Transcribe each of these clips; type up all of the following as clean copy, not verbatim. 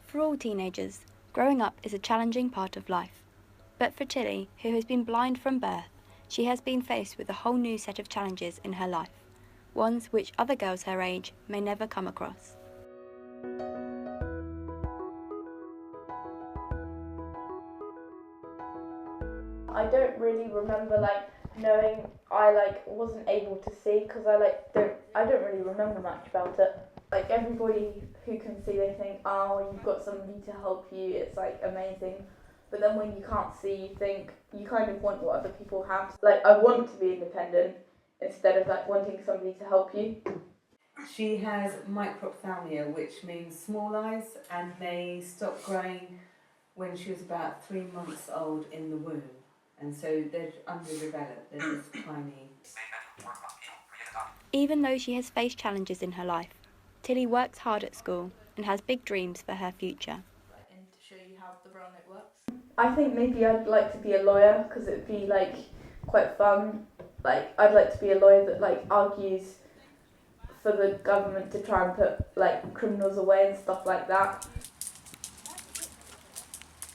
For all teenagers, growing up is a challenging part of life. But for Tilly, who has been blind from birth, she has been faced with a whole new set of challenges in her life, ones which other girls her age may never come across. I don't really remember knowing I wasn't able to see because I don't really remember much about it. Like everybody who can see, they think, oh, you've got somebody to help you. It's amazing. But then when you can't see, you kind of want what other people have. I want to be independent instead of wanting somebody to help you. She has microphthalmia, which means small eyes, and they stopped growing when she was about 3 months old in the womb. And so they're underdeveloped, they're just tiny. Even though she has faced challenges in her life, Tilly works hard at school and has big dreams for her future. And to show you how the braille note works. I think maybe I'd like to be a lawyer because it'd be quite fun. I'd like to be a lawyer that argues for the government to try and put criminals away and stuff like that.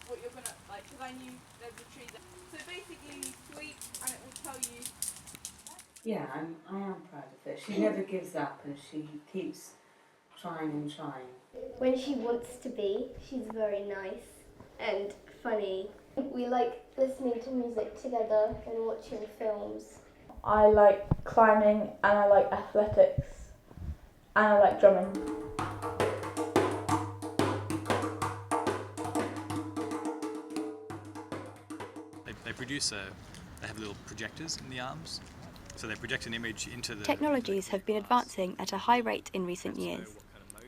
What you're gonna because I knew there's a tree there. So basically you sweep and it will tell you. Yeah, I am proud of her. She never gives up and she keeps trying and trying. When she wants to be, she's very nice and funny. We like listening to music together and watching films. I like climbing and I like athletics and I like drumming. They have little projectors in the arms, so they project an image into the... Technologies have been advancing at a high rate in recent years,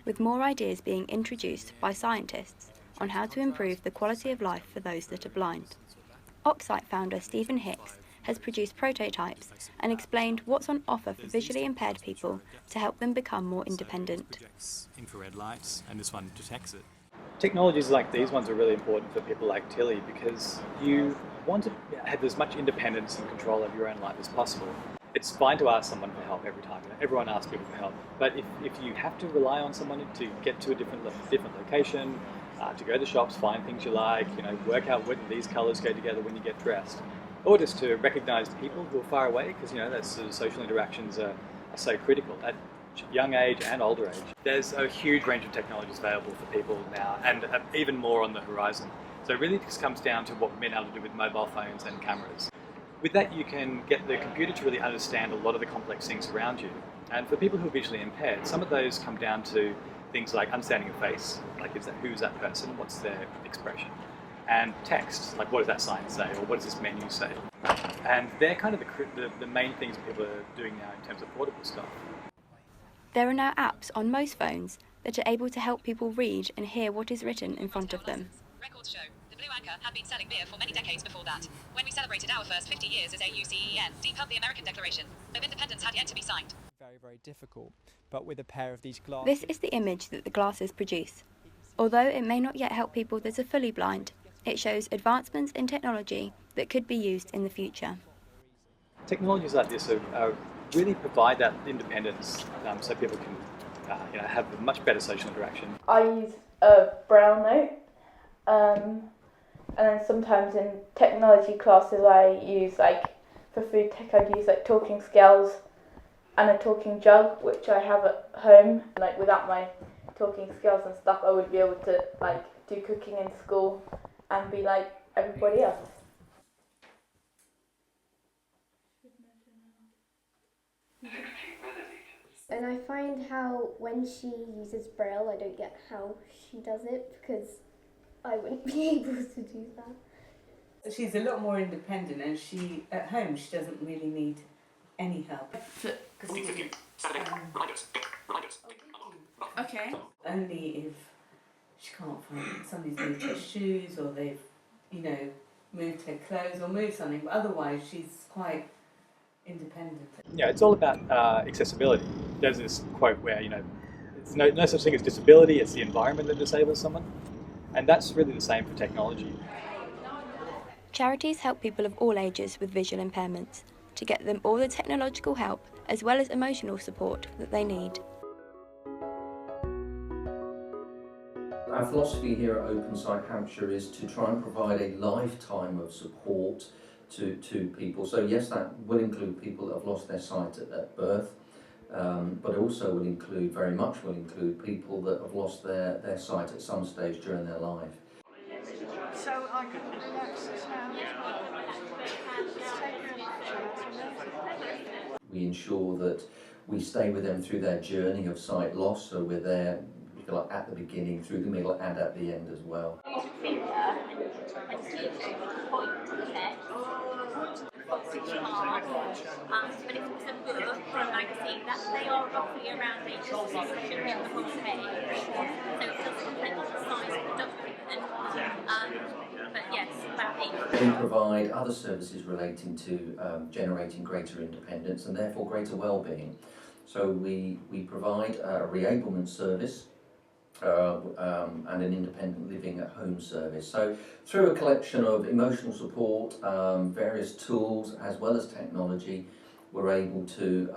with more ideas being introduced by scientists on how to improve the quality of life for those that are blind. Oxite founder Stephen Hicks has produced prototypes and explained what's on offer for visually impaired people to help them become more independent. Infrared lights, and this one detects it. Technologies like these ones are really important for people like Tilly because you want to have as much independence and control of your own life as possible. It's fine to ask someone for help every time. Everyone asks people for help. But if you have to rely on someone to get to a different location, to go to shops, find things you like, work out when these colours go together when you get dressed, or just to recognise people who are far away, because those sort of social interactions are so critical at young age and older age. There's a huge range of technologies available for people now, and even more on the horizon. So it really just comes down to what we've been able to do with mobile phones and cameras. With that, you can get the computer to really understand a lot of the complex things around you. And for people who are visually impaired, some of those come down to things like understanding a face, who's that person, what's their expression, and text, what does that sign say, or what does this menu say? And they're kind of the main things people are doing now in terms of portable stuff. There are now apps on most phones that are able to help people read and hear what is written in front of them. Records show the Blue Anchor had been selling beer for many decades before that. When we celebrated our first 50 years as AUCEN, deep cut the American Declaration of Independence had yet to be signed. Very, very difficult, but with a pair of these glasses... This is the image that the glasses produce. Although it may not yet help people that are fully blind, it shows advancements in technology that could be used in the future. Technologies like this really provide that independence so people can have a much better social interaction. I use a braille note, and then sometimes in technology classes I use for food tech I'd use talking scales and a talking jug, which I have at home. Without my talking scales and stuff, I would be able to do cooking in school and be like everybody else. And I find how when she uses braille, I don't get how she does it because I wouldn't be able to do that. She's a lot more independent, and at home she doesn't really need any help. Okay. Only if she can't find somebody's moved her shoes, or they've moved her clothes or moved something, but otherwise she's quite independent. Yeah, it's all about accessibility. There's this quote where it's no such thing as disability, it's the environment that disables someone, and that's really the same for technology. Charities help people of all ages with visual impairments to get them all the technological help as well as emotional support that they need. Our philosophy here at Open Sight Hampshire is to try and provide a lifetime of support to people. So yes, that will include people that have lost their sight at birth, but also very much will include people that have lost their sight at some stage during their life. So I can relax this hand as well. Just take your amazing. We ensure that we stay with them through their journey of sight loss, so we're there like at the beginning, through the middle and at the end as well. But it's also a book from a magazine that they are roughly around a description of the whole page. So it doesn't take up the size of the document. But yes, about 8. We provide other services relating to generating greater independence and therefore greater well-being. So we provide a reablement service and an independent living at home service. So through a collection of emotional support, various tools as well as technology, we're able to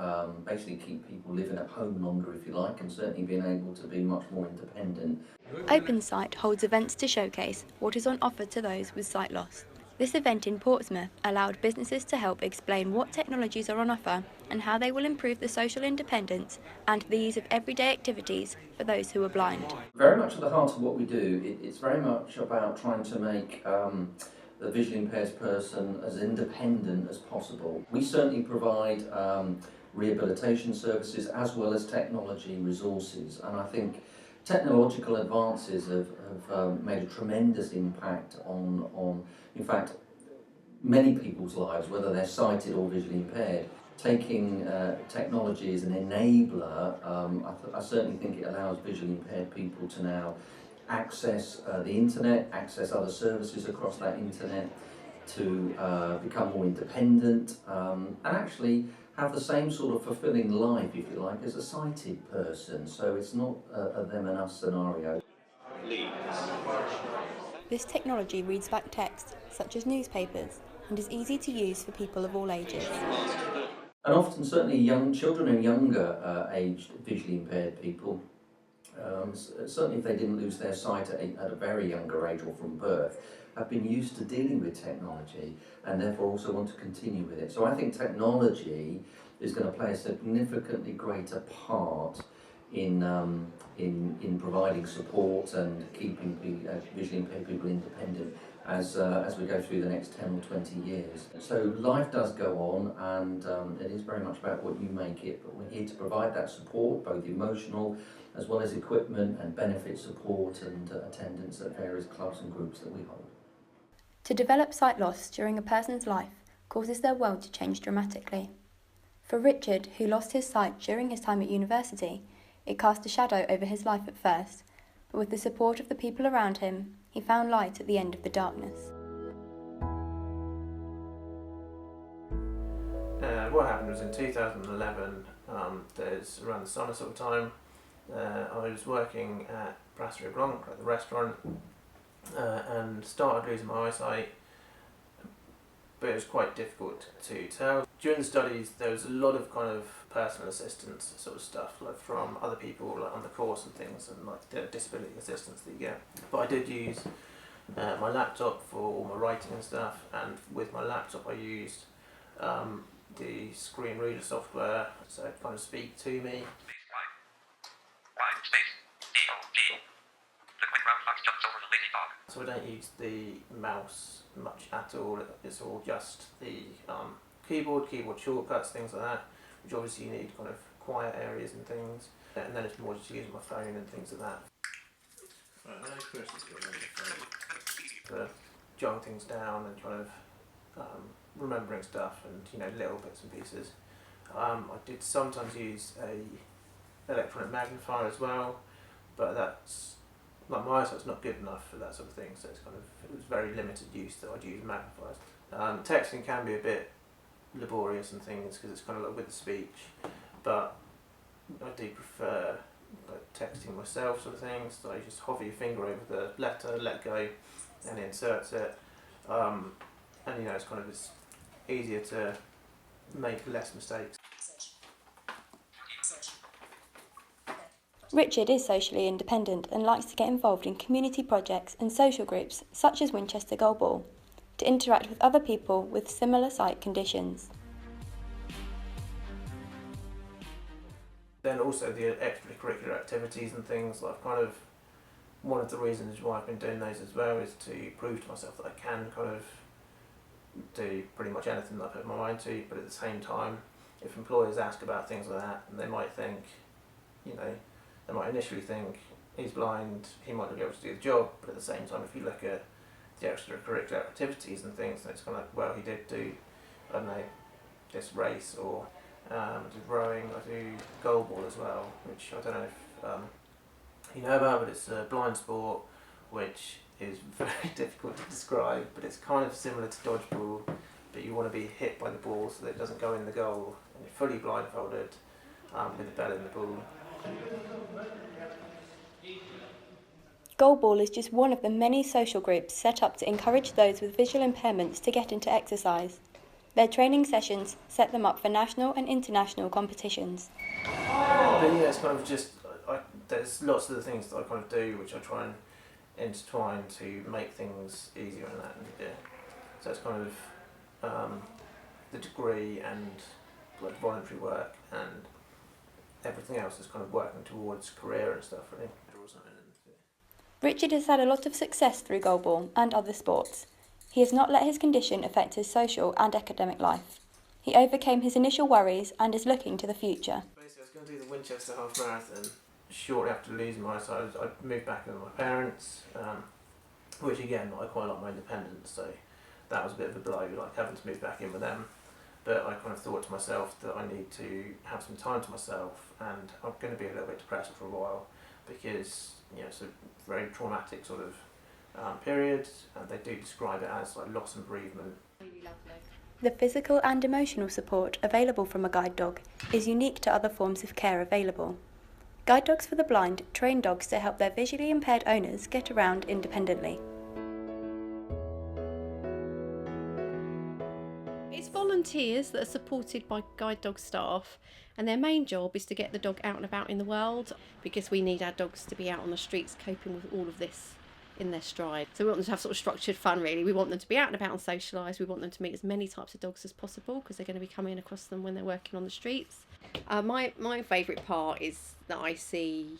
basically keep people living at home longer, if you like, and certainly being able to be much more independent. Open Sight holds events to showcase what is on offer to those with sight loss. This event in Portsmouth allowed businesses to help explain what technologies are on offer and how they will improve the social independence and the ease of everyday activities for those who are blind. Very much at the heart of what we do, it's very much about trying to make the visually impaired person as independent as possible. We certainly provide rehabilitation services as well as technology resources, and I think technological advances have made a tremendous impact on, in fact, many people's lives, whether they're sighted or visually impaired. Taking technology as an enabler, I certainly think it allows visually impaired people to now access the internet, access other services across that internet, to become more independent, and actually have the same sort of fulfilling life, if you like, as a sighted person. So it's not a them and us scenario. This technology reads back text, such as newspapers, and is easy to use for people of all ages. And often, certainly young children and younger aged visually impaired people, certainly if they didn't lose their sight at a very younger age or from birth, have been used to dealing with technology and therefore also want to continue with it. So I think technology is going to play a significantly greater part in providing support and keeping visually impaired people independent as we go through the next 10 or 20 years. So life does go on, and it is very much about what you make it, but we're here to provide that support, both emotional as well as equipment and benefit support and attendance at various clubs and groups that we hold. To develop sight loss during a person's life causes their world to change dramatically. For Richard, who lost his sight during his time at university, it cast a shadow over his life at first, but with the support of the people around him, he found light at the end of the darkness. What happened was in 2011, there's around the summer sort of time, I was working at Brasserie Blanc, at the restaurant, and started losing my eyesight, but it was quite difficult to tell. During the studies, there was a lot of kind of personal assistance sort of stuff, like from other people like on the course and things, and like the disability assistance that you get. But I did use my laptop for all my writing and stuff, and with my laptop I used the screen reader software, so it kind of speak to me. So I don't use the mouse much at all, it's all just the keyboard shortcuts, things like that, which obviously you need kind of quiet areas and things, and then it's more just using my phone and things like that. Right, now Chris is getting on the phone. Jotting things down and kind of remembering stuff and, you know, little bits and pieces. I did sometimes use a electronic magnifier as well, but that's, like, my eyesight's not good enough for that sort of thing, so it's it was very limited use that I'd use magnifiers. Texting can be a bit laborious and things because it's kind of like with the speech, but I do prefer like texting myself sort of things, so you just hover your finger over the letter, let go, and it inserts it, and you know, it's easier to make less mistakes. Richard is socially independent and likes to get involved in community projects and social groups such as Winchester Goalball to interact with other people with similar sight conditions. Then also the extracurricular activities and things, like kind of one of the reasons why I've been doing those as well is to prove to myself that I can kind of do pretty much anything that I put my mind to, but at the same time, if employers ask about things like that, they might think, they might initially think he's blind, he might not be able to do the job, but at the same time, if you look at the extracurricular activities and things, then it's kind of like, well, he did do, I don't know, this race, or I do rowing, I do goalball as well, which I don't know if you know about, but it's a blind sport which is very difficult to describe, but it's kind of similar to dodgeball, but you want to be hit by the ball so that it doesn't go in the goal, and you're fully blindfolded with the ball in the ball. Goalball is just one of the many social groups set up to encourage those with visual impairments to get into exercise. Their training sessions set them up for national and international competitions. But yeah, it's kind of just, there's lots of the things that I kind of do which I try and intertwine to make things easier and that. And, yeah. So it's kind of the degree and like voluntary work and everything else is kind of working towards career and stuff, really. Richard has had a lot of success through goalball and other sports. He has not let his condition affect his social and academic life. He overcame his initial worries and is looking to the future. Basically, I was going to do the Winchester half marathon. Shortly after losing my sight, I moved back in with my parents, which again, I quite like my independence, so that was a bit of a blow, like having to move back in with them. But I kind of thought to myself that I need to have some time to myself, and I'm going to be a little bit depressed for a while because it's a very traumatic sort of period, and they do describe it as like loss and bereavement. The physical and emotional support available from a guide dog is unique to other forms of care available. Guide dogs for the blind train dogs to help their visually impaired owners get around independently. It's volunteers that are supported by guide dog staff, and their main job is to get the dog out and about in the world, because we need our dogs to be out on the streets coping with all of this in their stride. So we want them to have sort of structured fun, really. We want them to be out and about and socialise. We want them to meet as many types of dogs as possible, because they're going to be coming across them when they're working on the streets. My favourite part is that I see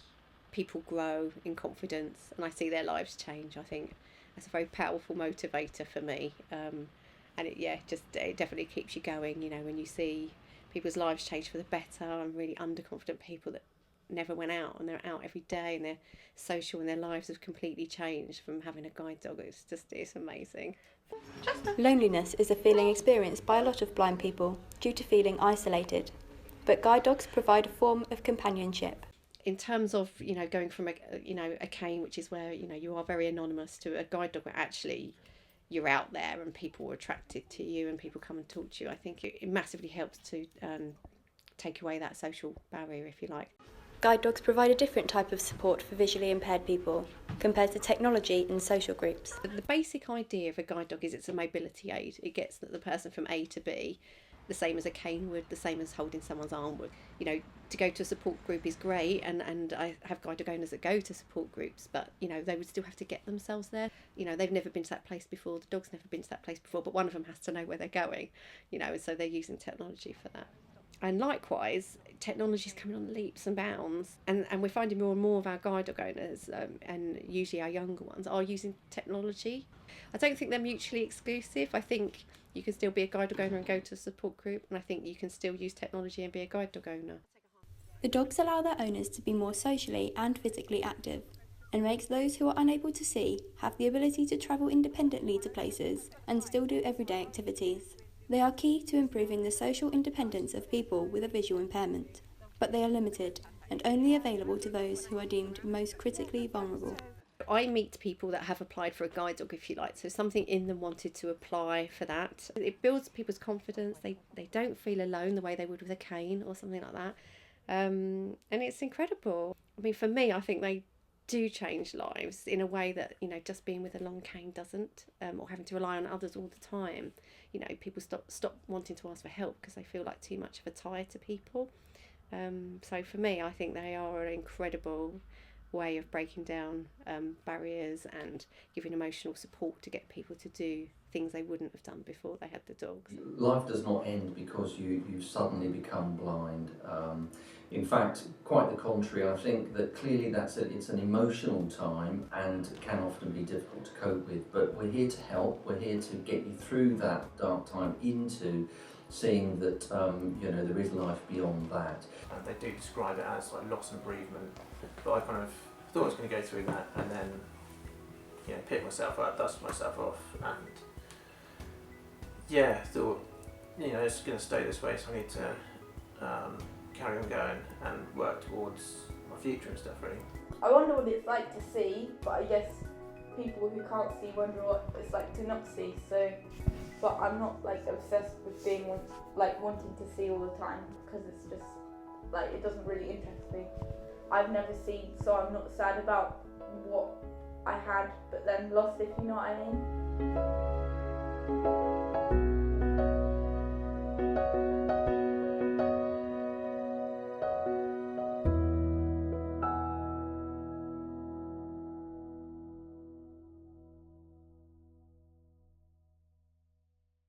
people grow in confidence and I see their lives change. I think that's a very powerful motivator for me. And it definitely keeps you going, when you see people's lives change for the better, and really underconfident people that never went out and they're out every day and they're social and their lives have completely changed from having a guide dog. It's amazing. Loneliness is a feeling experienced by a lot of blind people due to feeling isolated, but guide dogs provide a form of companionship. In terms of going from a cane, which is where you are very anonymous, to a guide dog where actually you're out there and people are attracted to you and people come and talk to you, I think it massively helps to take away that social barrier, if you like. Guide dogs provide a different type of support for visually impaired people compared to technology and social groups. The basic idea of a guide dog is it's a mobility aid. It gets the person from A to B, the same as a cane would, the same as holding someone's arm would. To go to a support group is great, and I have guide dog owners that go to support groups, but they would still have to get themselves there. They've never been to that place before, the dog's never been to that place before, but one of them has to know where they're going, and so they're using technology for that. And likewise, technology is coming on leaps and bounds, and we're finding more and more of our guide dog owners, and usually our younger ones, are using technology. I don't think they're mutually exclusive. I think you can still be a guide dog owner and go to a support group, and I think you can still use technology and be a guide dog owner. The dogs allow their owners to be more socially and physically active, and makes those who are unable to see have the ability to travel independently to places and still do everyday activities. They are key to improving the social independence of people with a visual impairment, but they are limited and only available to those who are deemed most critically vulnerable. I meet people that have applied for a guide dog, if you like, so something in them wanted to apply for that. It builds people's confidence. They don't feel alone the way they would with a cane or something like that, and it's incredible. I mean, for me, I think they do change lives in a way that just being with a long cane doesn't, or having to rely on others all the time. People stop wanting to ask for help because they feel like too much of a tie to people. So for me, I think they are an incredible way of breaking down barriers and giving emotional support to get people to do things they wouldn't have done before they had the dogs. Life does not end because you suddenly become blind. In fact, quite the contrary. I think that clearly it's an emotional time and can often be difficult to cope with, but we're here to help. We're here to get you through that dark time into seeing that there is life beyond that. And they do describe it as like loss and bereavement, but I kind of thought I was going to go through that and then pick myself up, dust myself off, and thought it's going to stay this way, so I need to carry on going and work towards my future and stuff really. I wonder what it's like to see, but I guess people who can't see wonder what it's like to not see. So, but I'm not like obsessed with being wanting to see all the time, because it's just like it doesn't really interest me. I've never seen, so I'm not sad about what I had but then lost, if you know what I mean.